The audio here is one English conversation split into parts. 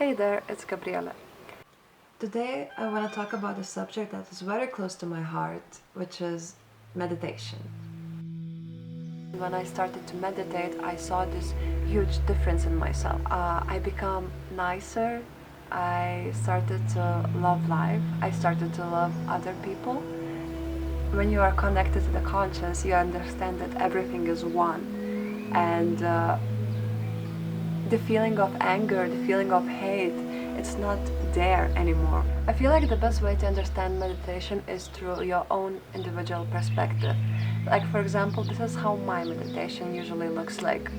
Hey there, it's Gabriele. Today I want to talk about a subject that is very close to my heart, which is meditation. When I started to meditate, I saw this huge difference in myself. I become nicer, I started to love life, I started to love other people. When you are connected to the conscious, you understand that everything is one, and the feeling of anger, the feeling of hate, it's not there anymore. I feel like the best way to understand meditation is through your own individual perspective. Like, for example, this is how my meditation usually looks like.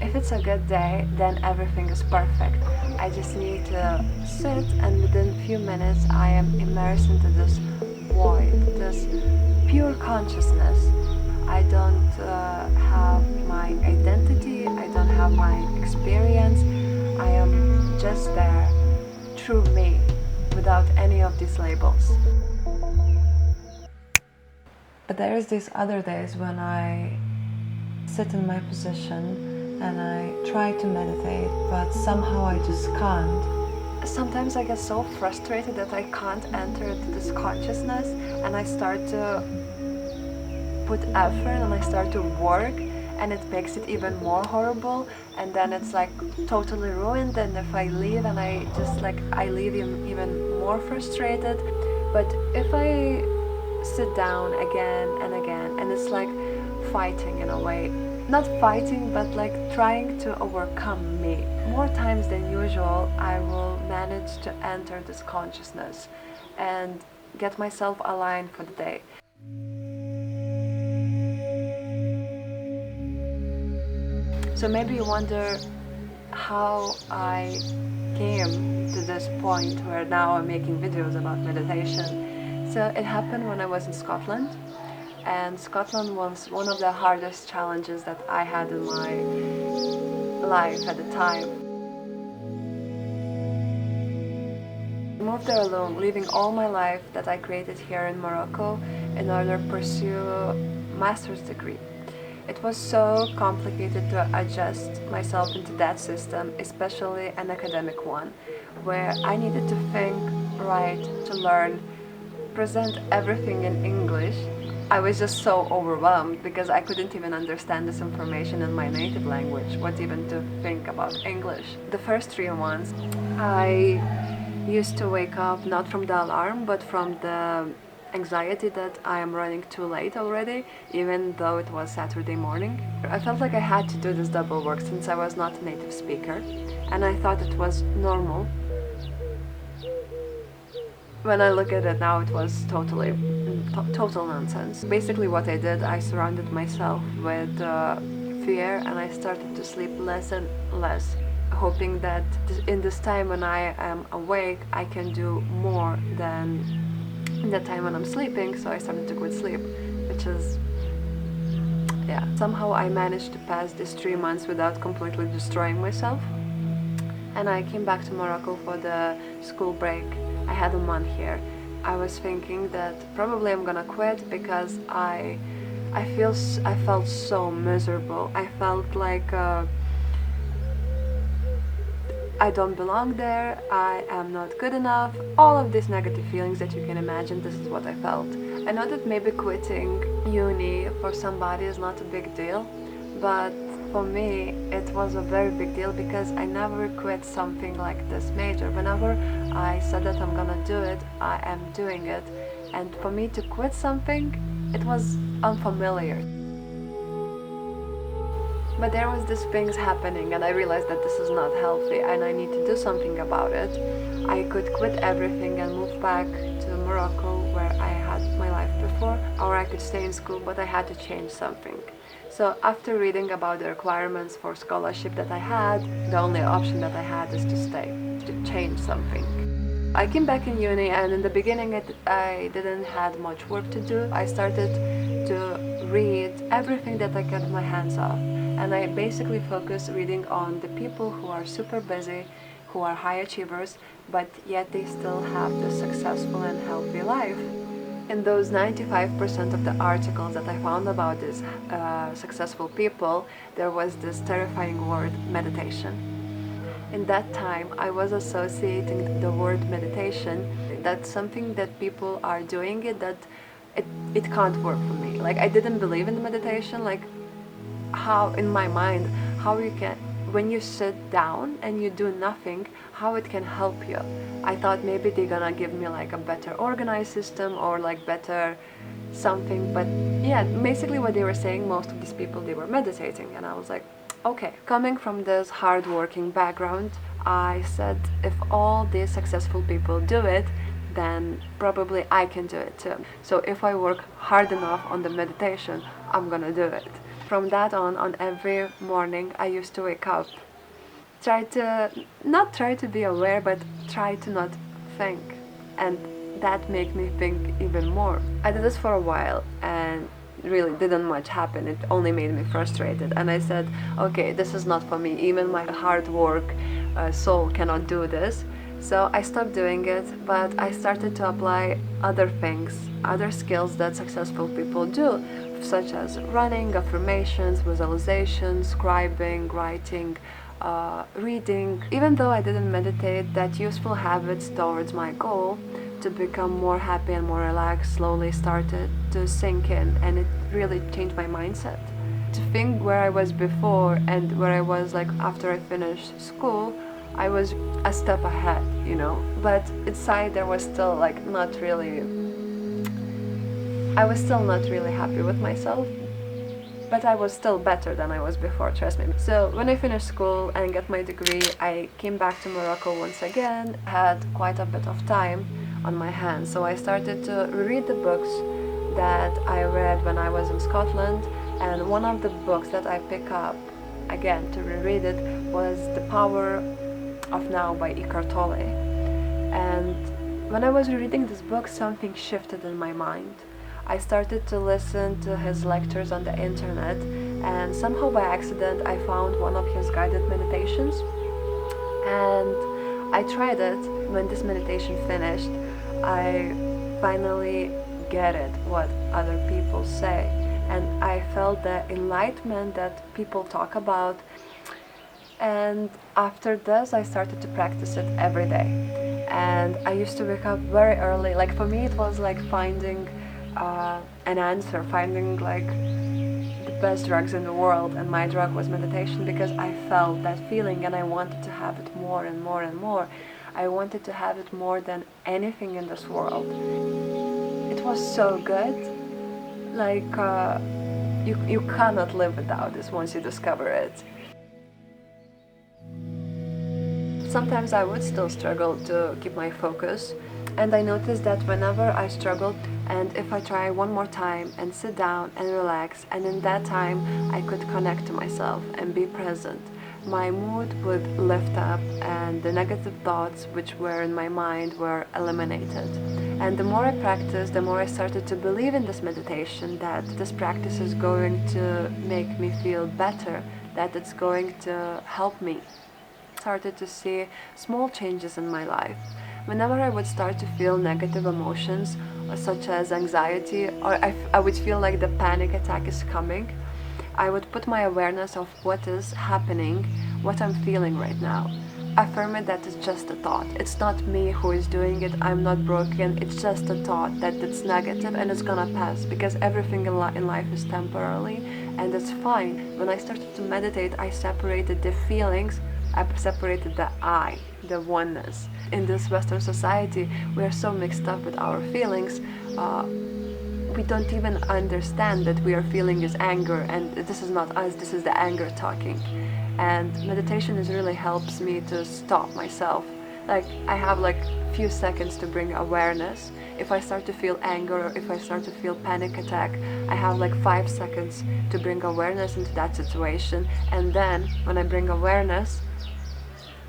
If it's a good day, then everything is perfect. I just need to sit, and within a few minutes I am immersed into this void, this pure consciousness. I don't have my identity, I don't have my experience. I am just there, through me, without any of these labels. But there's these other days when I sit in my position and I try to meditate, but somehow I just can't. Sometimes I get so frustrated that I can't enter this consciousness, and I start to put effort and I start to work, and it makes it even more horrible, and then it's like totally ruined. And if I leave, and I leave even more frustrated. But if I sit down again and again, and it's like fighting in a way, not fighting, but like trying to overcome me, more times than usual I will manage to enter this consciousness and get myself aligned for the day. So maybe you wonder how I came to this point where now I'm making videos about meditation. So it happened when I was in Scotland, and Scotland was one of the hardest challenges that I had in my life at the time. I moved there alone, leaving all my life that I created here in Morocco in order to pursue a master's degree. It was so complicated to adjust myself into that system, especially an academic one, where I needed to think, write, to learn, present everything in English. I was just so overwhelmed because I couldn't even understand this information in my native language, what even to think about English. The first 3 months, I used to wake up not from the alarm, but from the anxiety that I am running too late already, even though it was Saturday morning. I felt like I had to do this double work since I was not a native speaker, and I thought it was normal. When I look at it now, it was total nonsense. Basically what I did, I surrounded myself with fear, and I started to sleep less and less, hoping that in this time when I am awake, I can do more than in that time when I'm sleeping. So I started to quit sleep, which is, yeah. Somehow I managed to pass these 3 months without completely destroying myself. And I came back to Morocco for the school break. I had a month here. I was thinking that probably I'm gonna quit because I felt so miserable. I felt like I don't belong there, I am not good enough, all of these negative feelings that you can imagine. This is what I felt. I know that maybe quitting uni for somebody is not a big deal, but for me it was a very big deal because I never quit something like this major. Whenever I said that I'm gonna do it, I am doing it, and for me to quit something, it was unfamiliar. But there was these things happening, and I realized that this is not healthy and I need to do something about it. I could quit everything and move back to Morocco where I had my life before, or I could stay in school, but I had to change something. So after reading about the requirements for scholarship that I had, the only option that I had is to stay, to change something. I came back in uni, and in the beginning I didn't have much work to do. I started to read everything that I got my hands on, and I basically focused reading on the people who are super busy, who are high achievers, but yet they still have the successful and healthy life. In those 95% of the articles that I found about these successful people, there was this terrifying word, meditation. In that time, I was associating the word meditation. That's something that people are doing it, that it can't work for me. Like, I didn't believe in the meditation, like how in my mind, how you can, when you sit down and you do nothing, how it can help you. I thought maybe they're gonna give me like a better organized system or like better something, but yeah, basically what they were saying, most of these people, they were meditating, and I was like, okay. Coming from this hardworking background, I said, if all these successful people do it, then probably I can do it too. So if I work hard enough on the meditation, I'm gonna do it. From that on every morning, I used to wake up, not try to be aware, but try to not think. And that made me think even more. I did this for a while and really didn't much happen. It only made me frustrated. And I said, okay, this is not for me. Even my hard work soul cannot do this. So I stopped doing it, but I started to apply other things, other skills that successful people do, such as running, affirmations, visualization, scribing, writing, reading. Even though I didn't meditate, that useful habits towards my goal to become more happy and more relaxed slowly started to sink in, and it really changed my mindset. To think where I was before and where I was like after I finished school, I was a step ahead, you know, but inside there was still like I was still not really happy with myself, but I was still better than I was before, trust me. So when I finished school and got my degree, I came back to Morocco once again, had quite a bit of time on my hands, so I started to read the books that I read when I was in Scotland, and one of the books that I picked up again to reread it was The Power of Now by Eckhart Tolle. And when I was reading this book, something shifted in my mind. I started to listen to his lectures on the internet, and somehow by accident I found one of his guided meditations, and I tried it. When this meditation finished, I finally get it, what other people say, and I felt the enlightenment that people talk about. And after this, I started to practice it every day. And I used to wake up very early. Like, for me, it was like finding an answer, finding like the best drugs in the world. And my drug was meditation, because I felt that feeling and I wanted to have it more and more and more. I wanted to have it more than anything in this world. It was so good. Like, you cannot live without this once you discover it. Sometimes I would still struggle to keep my focus, and I noticed that whenever I struggled, and if I try one more time and sit down and relax, and in that time I could connect to myself and be present, my mood would lift up and the negative thoughts which were in my mind were eliminated. And the more I practiced, the more I started to believe in this meditation, that this practice is going to make me feel better, that it's going to help me. Started to see small changes in my life. Whenever I would start to feel negative emotions, such as anxiety, or I would feel like the panic attack is coming, I would put my awareness of what is happening, what I'm feeling right now. Affirm it that it's just a thought. It's not me who is doing it. I'm not broken. It's just a thought that it's negative and it's gonna pass, because everything in life is temporarily, and it's fine. When I started to meditate, I separated the feelings. I separated the I, the oneness. In this Western society, we are so mixed up with our feelings. We don't even understand that we are feeling is anger, and this is not us, this is the anger talking. And meditation really helps me to stop myself. Like, I have like few seconds to bring awareness. If I start to feel anger, or if I start to feel panic attack, I have like 5 seconds to bring awareness into that situation. And then when I bring awareness,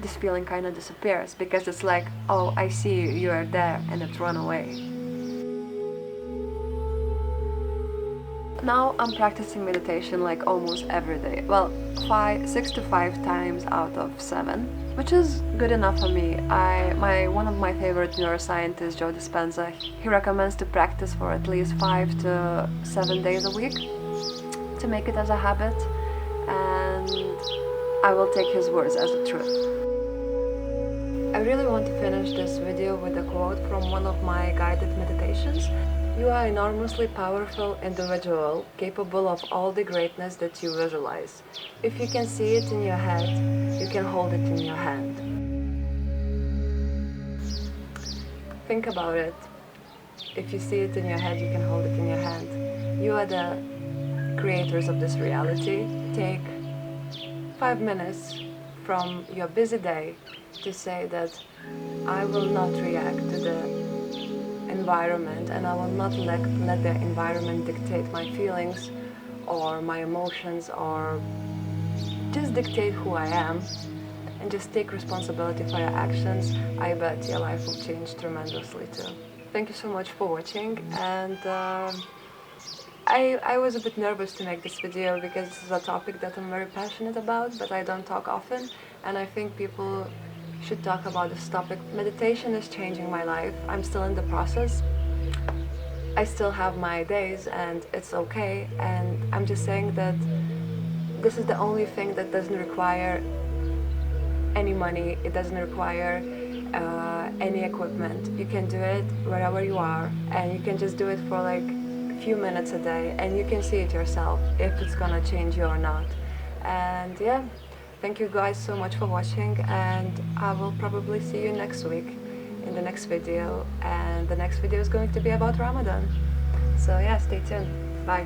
this feeling kind of disappears, because it's like, oh, I see you, you are there, and it's run away. Now I'm practicing meditation like almost every day. Well, 6 to 5 times out of 7, which is good enough for me. One of my favorite neuroscientists, Joe Dispenza, he recommends to practice for at least 5 to 7 days a week to make it as a habit, and I will take his words as the truth. really want to finish this video with a quote from one of my guided meditations. You are an enormously powerful individual, capable of all the greatness that you visualize. If you can see it in your head, you can hold it in your hand. Think about it. If you see it in your head, you can hold it in your hand. You are the creators of this reality. Take 5 minutes from your busy day to say that I will not react to the environment, and I will not let the environment dictate my feelings or my emotions, or just dictate who I am, and just take responsibility for your actions. I bet your life will change tremendously too. Thank you so much for watching, and I was a bit nervous to make this video because this is a topic that I'm very passionate about, but I don't talk often, and I think people should talk about this topic. Meditation is changing my life. I'm still in the process. I still have my days and it's okay, and I'm just saying that this is the only thing that doesn't require any money. It doesn't require any equipment. You can do it wherever you are, and you can just do it for like a few minutes a day, and you can see it yourself if it's gonna change you or not. And yeah, thank you guys so much for watching, and I will probably see you next week in the next video, and the next video is going to be about Ramadan. So yeah, stay tuned. Bye.